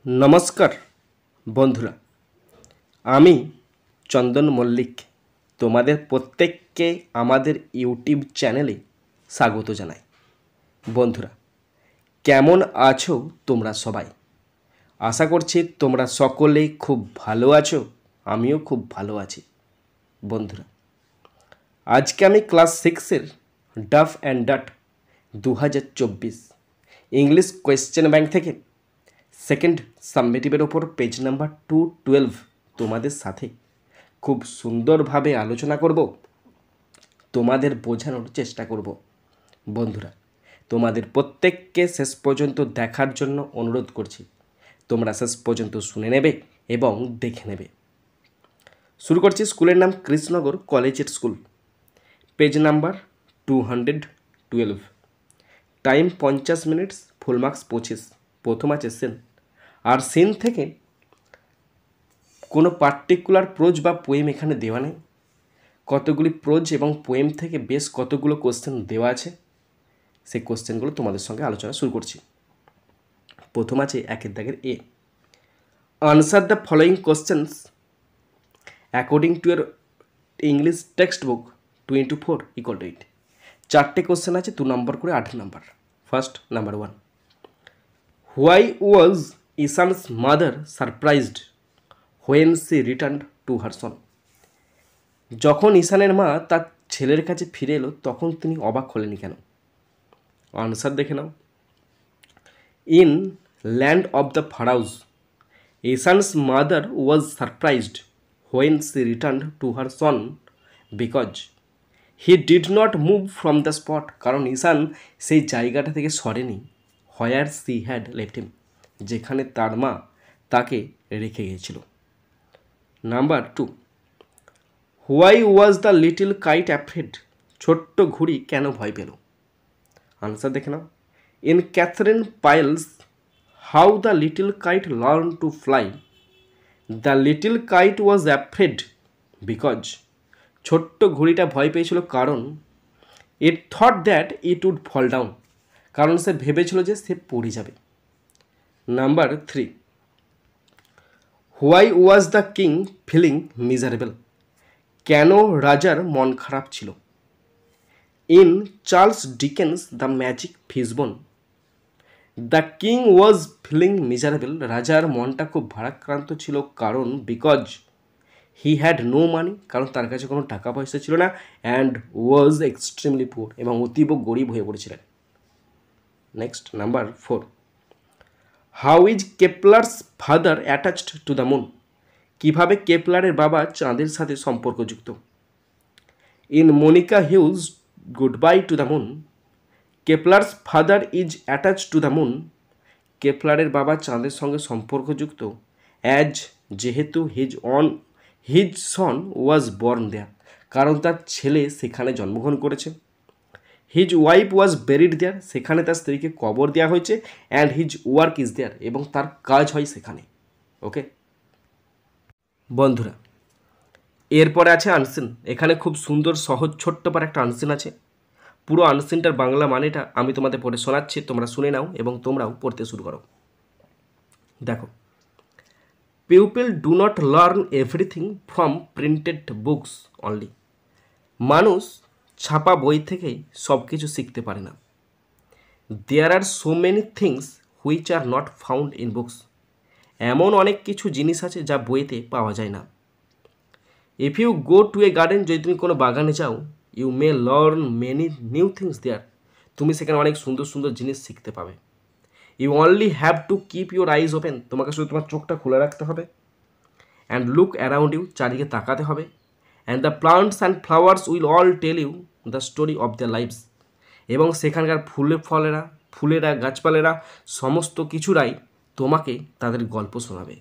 नमस्कार बंधुरा आमी चंदन मल्लिक तोमादेर प्रत्येकके आमादेर यूट्यूब चैनेले स्वागत जानाई। बंधुरा केमन आछो तोमरा सबाई? आशा करछि तोमरा सकलेई खूब भालो आछो, आमिओ खूब भालो आछि। बंधुरा आज के आमी क्लास 6 डाफ एंड डाट 2024 इंग्लिश कोয়েশ্চেন बैंक थेके सेकेंड साबमिटिवर ओपर पेज नम्बर 212 तोमादेर साथे खूब सुंदर भावे आलोचना करब, तोमादेर बोझानोर चेष्टा करब। बंधुरा तोमादेर प्रत्येकके शेष पर्यन्त देखार जन्य अनुरोध करछि, तोमरा शेष पर्यन्त शुने नेबे एबं देखे नेबे। शुरू करछि स्कुलेर नाम Krishnanagar collegiate school, page number 212, time 50 minute, full marks 25। प्रथम आछे सेन और सेन थेके कोनो पार्टिकुलार प्रोज बा पोएम एखाने देवा नेই, कतगुली प्रोज एबं पोएम थेके बेश कतगुलो कोশ্চেন देवा आछे, सेई कोশ্চেনগুলো তোমাদের সঙ্গে আলোচনা শুরু করছি। প্রথম আছে একের দাগের এ, answer the following questions according to your English textbook 2 into 4 equal to 8। চারটে কোশ্চেন আছে 2 নম্বর করে 8 number. First number 1, why was Ishan's mother surprised when she returned to her son? যখন ঈশানের মা তার ছেলের কাছে ফিরে এলো তখন তিনি অবাক হলেন কেন? আনসার দেখে নাও। In land of the pharaohs Ishan's mother was surprised when she returned to her son because he did not move from the spot, কারণ ঈশান সেই জায়গাটা থেকে সরেনি, where she had left him, যেখানে তার মা তাকে রেখে গিয়েছিল। Number 2, why was the little kite afraid? ছোট্ট ঘুড়ি কেন ভয় পেল? আনসার দেখে নাও। In Katherine Pyle's how the little kite learn to fly, the little kite was afraid because, ছোট্ট ঘুড়িটা ভয় পেয়েছিল কারণ it thought that it would fall down, কারণ সে ভেবেছিল যে সে পড়ে যাবে। Number 3, why was the king feeling miserable? কেন রাজার মন খারাপ ছিল? In Charles Dickens the Magic Fishbone the king was feeling miserable, রাজার মনটা খুব ভারাক্রান্ত ছিল কারণ because he had no money, কারণ তার কাছে কোনো টাকা পয়সা ছিল না, অ্যান্ড ওয়াজ এক্সট্রিমলি পুয়ার, এবং অতীব গরিব হয়ে পড়েছিলেন। Next number 4, how is Kepler's father attached to the moon? কীভাবে কেপলারের বাবা চাঁদের সাথে সম্পর্কযুক্ত? In Monica Hughes goodbye to the moon Kepler's father is attach to the moon, কেপলারের বাবা চাঁদের সঙ্গে সম্পর্কযুক্ত অ্যাজ, যেহেতু হিজ সন ওয়াজ বর্ন দেয়ার, কারণ তার ছেলে সেখানে জন্মগ্রহণ করেছে। হিজ ওয়াইফ ওয়াজ বেরিড দেয়ার, সেখানে তার স্ত্রীকে কবর দেওয়া হয়েছে, and his work is there, এবং তার কাজ হয় সেখানে। ওকে বন্ধুরা, এরপরে আছে আনসিন। এখানে খুব সুন্দর সহজ ছোট্ট পার একটা আনসিন আছে। পুরো আনসিনটার বাংলা মানেটা আমি তোমাদের পড়ে শোনাচ্ছি, তোমরা শুনে নাও এবং তোমরাও পড়তে শুরু করো। দেখো, people do not learn everything from printed books only. মানুষ ছাপা বই থেকেই সব কিছু শিখতে পারে না। There are so many things which are not found in books. এমন অনেক কিছু জিনিস আছে যা বইতে পাওয়া যায় না। If you go to a garden, যদি তুমি কোনো বাগানে যাও, you may learn many new things there, তুমি সেখানে অনেক সুন্দর সুন্দর জিনিস শিখতে পাবে। You only have to keep your eyes open, তোমাকে শুধু তোমার চোখটা খুলে রাখতে হবে। অ্যান্ড লুক অ্যারাউন্ড ইউ, চারিদিকে তাকাতে হবে। And the plants and flowers will all tell you the story of the lifes, এবং সেখানকার ফুলেরা গাছপালেরা সমস্ত কিছুরাই তোমাকে তাদের গল্প শোনাবে।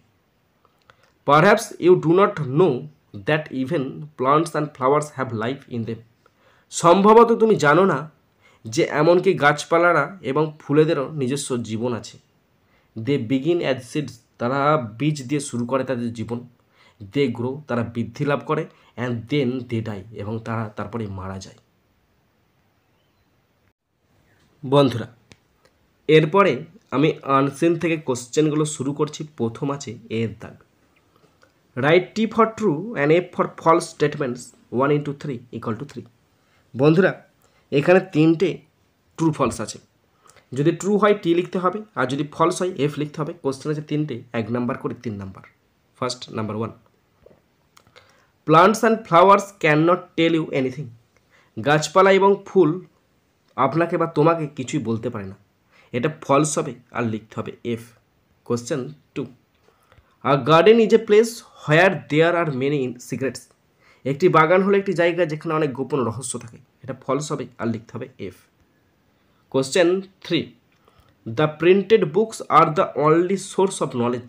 Perhaps you do not know that even plants and flowers have life in them, সম্ভবত তুমি জানো না যে এমনকি গাছপালারা এবং ফুলেদেরও নিজস্ব জীবন আছে। দে বিগিন অ্যাজ সিডস, তারা বীজ দিয়ে শুরু করে তাদের জীবন। দে গ্রো, তারা বৃদ্ধি লাভ করে। অ্যান্ড দেন দে ডাই, এবং তারা তারপরে মারা যায়। বন্ধুরা এরপরে আমি আনসিন থেকে কোশ্চেনগুলো শুরু করছি। প্রথম আছে এর দাগ। Write T for true and F for false statements 1 into 3 = 3। বন্ধুরা এখানে তিনটে ট্রু ফলস আছে। যদি ট্রু হয় টি লিখতে হবে, আর যদি ফলস হয় এফ লিখতে হবে। কোশ্চেন আছে তিনটে, 1 নাম্বার করে 3 number. First number 1, plants and flowers can not tell you anything. গাছপালা এবং ফুল আপনাকে বা তোমাকে কিছুই বলতে পারে না। এটা ফলস হবে আর লিখতে হবে F. Question 2, a garden is a place where there are many secrets. একটি বাগান হলো একটি জায়গা যেখানে অনেক গোপন রহস্য থাকে। এটা ফলস হবে আর লিখতে হবে F. Question 3, the printed books are the only source of knowledge.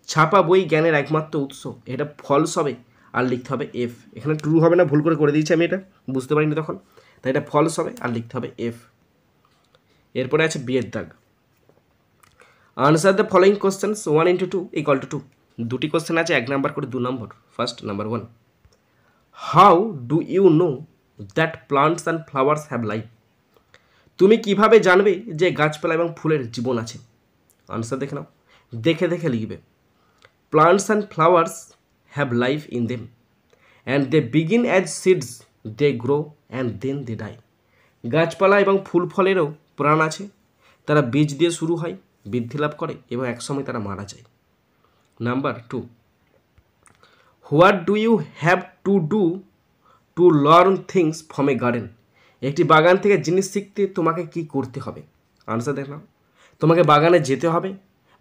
ছাপা বই জ্ঞানের একমাত্র উৎস। এটা ফলস হবে আর লিখতে হবে এফ। এখানে ট্রু হবে না, ভুল করে দিয়েছি আমি, এটা বুঝতে পারিনি তখন, তাই এটা ফলস হবে আর লিখতে হবে এফ। এরপরে আছে বিয়ের দাগ। Answer the following questions 1 into 2 = 2। দুটি কোশ্চেন আছে, 1 নাম্বার করে 2 number. First number 1, how do you know that plants and flowers have life. তুমি কিভাবে জানবে যে গাছপালা এবং ফুলের জীবন আছে? আনসার দেখে নাও, দেখে লিখবে। Plants and flowers have life in them and they begin as seeds, they grow and then they die. গাছপালা এবং ফুল ফলেরও প্রাণ আছে। তারা বীজ দিয়ে শুরু হয়, বৃদ্ধি লাভ করে এবং একসময় তারা মারা যায়। Number 2, what do you have to do to learn things from a garden. একটি বাগান থেকে জিনিস শিখতে তোমাকে কি করতে হবে? আনসার দেখলাম, তোমাকে বাগানে যেতে হবে,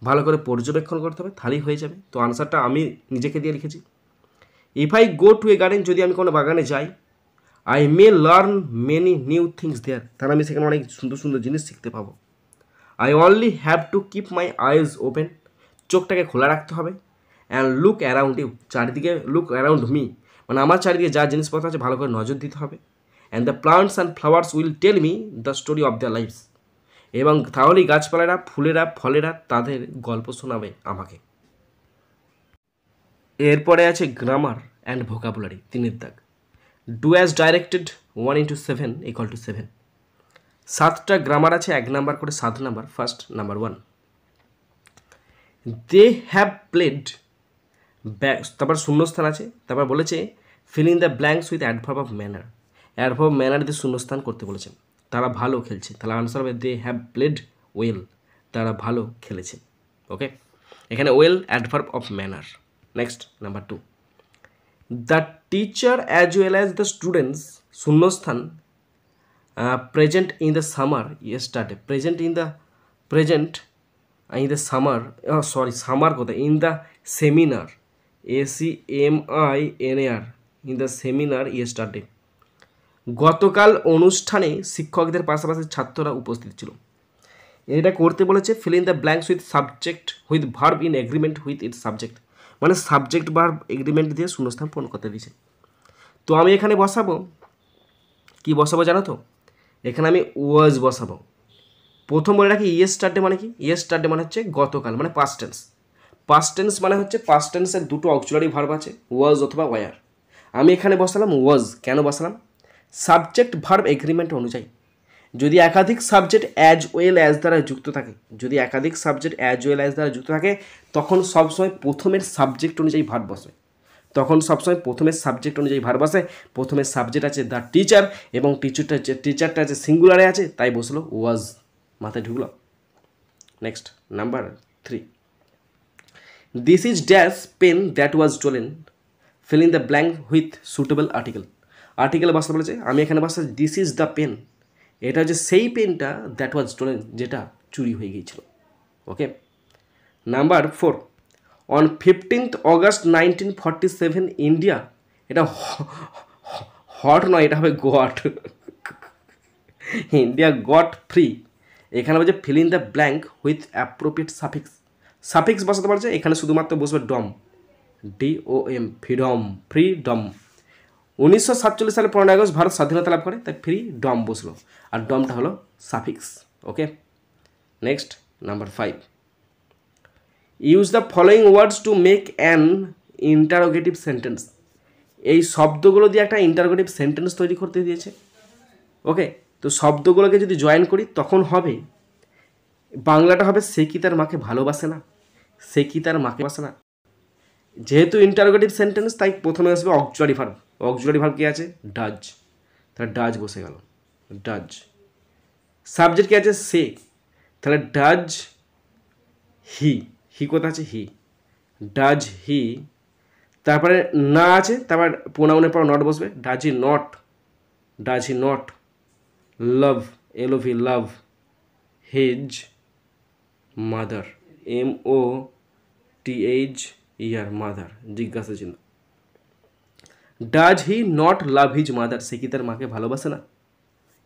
ভালো করে পর্যবেক্ষণ করতে হবে, তাহলেই হয়ে যাবে। তো আনসারটা আমি নিজেকে দিয়ে লিখেছি। If I go to a garden, যদি আমি কোনো বাগানে যাই, I may learn many new things there, তাহলে আমি সেখানে অনেক সুন্দর সুন্দর জিনিস শিখতে পাবো। I only have to keep my eyes open, চোখটাকে খোলা রাখতে হবে। অ্যান্ড লুক অ্যারাউন্ড ইউ, চারিদিকে লুক অ্যারাউন্ড মি, মানে আমার চারিদিকে যা জিনিসপত্র আছে ভালো করে নজর দিতে হবে। And the plants and flowers will tell me the story of the lifes, এবং তাহলেই গাছপালারা, ফুলেরা, ফলেরা তাদের গল্প শোনাবে আমাকে। এরপরে আছে গ্রামার অ্যান্ড ভোকাবুলারি, 3 দাগ। Do as directed 1 into 7 = 7। 7টা গ্রামার আছে, 1 নাম্বার করে 7 number. First number 1, they have played, তারপর শূন্যস্থান আছে, তারপর বলেছে fill in the blanks with adverb of manner. Adverb of manner দিয়ে শূন্যস্থান করতে বলেছেন। তারা ভালো খেলছে, তাহলে আনসার হবে দে হ্যাভ প্লেড ওয়েল, তারা ভালো খেলেছে। ওকে, এখানে well adverb of manner. Next number 2, the teacher as well as the students শূন্যস্থান present in the summer yesterday. Summer কোথায়? In the seminar, ACMINAR, in the seminar yesterday. গতকাল অনুষ্ঠানে শিক্ষকদের পাশাপাশি ছাত্ররা উপস্থিত ছিল। এটা করতে বলেছে fill in the blanks with subject with verb in agreement with its subject, মানে সাবজেক্ট ভার্ব এগ্রিমেন্ট দিয়ে শূন্যস্থান পূরণ করতে দিয়েছে। তো আমি এখানে বসাবো, কি বসাবো জানো তো? এখানে আমি ওয়াজ বসাবো। প্রথম বলে রাখি ইয়েস্টারডে মানে কি? ইয়েস্টারডে মানে হচ্ছে গতকাল, মানে পাস্ট টেন্স। পাস্ট টেন্স মানে হচ্ছে পাস্ট টেন্সের দুটো অক্সিলারি ভার্ব আছে, ওয়াজ অথবা ওয়ার। আমি এখানে বসালাম ওয়াজ। কেন বসালাম? সাবজেক্ট ভার্ব এগ্রিমেন্ট অনুযায়ী যদি একাধিক সাবজেক্ট অ্যাজ ওয়েল অ্যাজ দ্বারা যুক্ত থাকে, তখন সবসময় প্রথমের সাবজেক্ট অনুযায়ী ভার্ব বসে। প্রথমের সাবজেক্ট আছে দ্য টিচার, এবং টিচারটা আছে সিঙ্গুলারে আছে, তাই বসলো ওয়াজ। মাথায় ঢুকলো? Next number 3, this is dash pen that was stolen, fill in the blank with suitable article. Article বসাতে বলেছে, আমি এখানে বসাচ্ছি দিস ইজ দ্য পেন। এটা হচ্ছে সেই পেনটা দ্যাট ওয়াজ স্টোলেন, যেটা চুরি হয়ে গিয়েছিল। Okay, number 4, on 15th August 1947 India, এটা হট নয়, এটা হবে গট। India got free. এখানে বলছে fill in the blank with appropriate suffix বসাতে পারছে। এখানে শুধুমাত্র বসবে ডম, DOM, ফ্রিডম। 1947 সালে 15 আগস্ট ভারত স্বাধীনতা লাভ করে, তাই ফ্রিডম বসলো, আর ডমটা হলো suffix. Okay, next number 5, use the following words to make an interrogative sentence. এই শব্দগুলো দিয়ে একটা ইন্টারোগেটিভ সেন্টেন্স তৈরি করতে দিয়েছে। ওকে, তো শব্দগুলোকে যদি জয়েন করি তখন হবে বাংলাটা হবে সে কি তার মাকে ভালোবাসে না, সে কি তার মাকে বাসে না। যেহেতু ইন্টারোগেটিভ সেন্টেন্স তাই প্রথমে আসবে অক্সিলারি ভার্ব। অক্সিলারি ভার্ব কি আছে? ডাজ। তাহলে ডাজ বসে গেল, ডাজ। সাবজেক্ট কি আছে? সে। তাহলে ডাজ হি, হি কোথায় আছে? হি। ডাজ হি, তারপরে না আছে, তারপর প্রোনাউনের পর নট বসবে। Does he not, does he not love, L O V love, his mother, M O T H E R mother, জিজ্ঞাসা চিহ্ন। Does he not love his mother, সে কি তার মাকে ভালোবাসে না?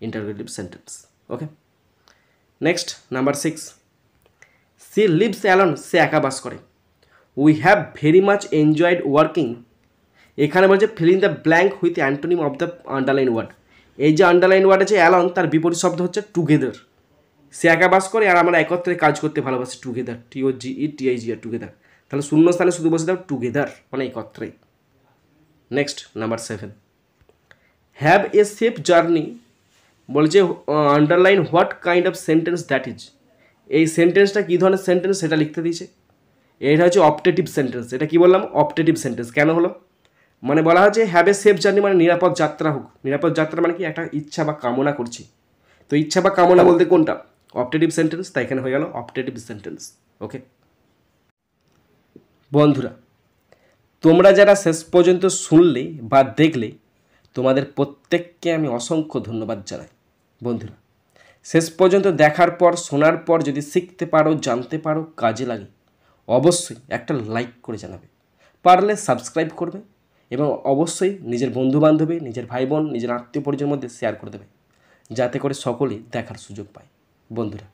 Interrogative sentence. Okay, next number 6, she lives alone, সে একা বাস করে। We have very much enjoyed working, এখানে বলছে filling the blank with antonym of the underline word. এই যে আন্ডারলাইন ওয়ার্ড আছে অ্যালন, তার বিপরীত শব্দ হচ্ছে টুগেদার। সে একা বাস করে আর আমরা একত্রে কাজ করতে ভালোবাসি, টুগেদার, TOGETHER, টুগেদার। তাহলে শূন্য স্থানে শুধু বসে দাও টুগেদার, মানে একত্রে। Next number 7, have a safe journey, বলছে underline what kind of sentence that is. এই সেন্টেন্সটা কী ধরনের সেন্টেন্স সেটা লিখতে দিয়েছে। এটা হচ্ছে অপটেটিভ সেন্টেন্স। এটা কি বললাম? Optative sentence. কেন হলো? মানে বলা হচ্ছে হ্যাভ এ সেফ জার্নি মানে নিরাপদ যাত্রা হোক। নিরাপদ যাত্রা মানে কি? একটা ইচ্ছা বা কামনা করছি। তো ইচ্ছা বা কামনা বলতে কোনটা? Optative sentence. তাই এখানে হয়ে গেল অপটেটিভ সেন্টেন্স। ওকে বন্ধুরা, তোমরা যারা শেষ পর্যন্ত শুনলে বা দেখলে, তোমাদের প্রত্যেককে আমি অসংখ্য ধন্যবাদ জানাই। বন্ধুরা, শেষ পর্যন্ত দেখার পর, শোনার পর যদি শিখতে পারো, জানতে পারো, কাজে লাগে, অবশ্যই একটা লাইক করে জানাবে। পারলে সাবস্ক্রাইব করবে এবং অবশ্যই নিজের বন্ধুবান্ধবী, নিজের ভাই বোন, নিজের আত্মীয় পরিজনের মধ্যে শেয়ার করে দেবে, যাতে করে সকলেই দেখার সুযোগ পায়। বন্ধুরা,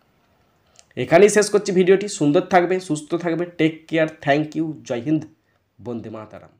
এখানেই শেষ করছি ভিডিওটি। সুন্দর থাকবে, সুস্থ থাকবে, টেক কেয়ার, থ্যাংক ইউ, জয় হিন্দ, বন্দে মাতারাম।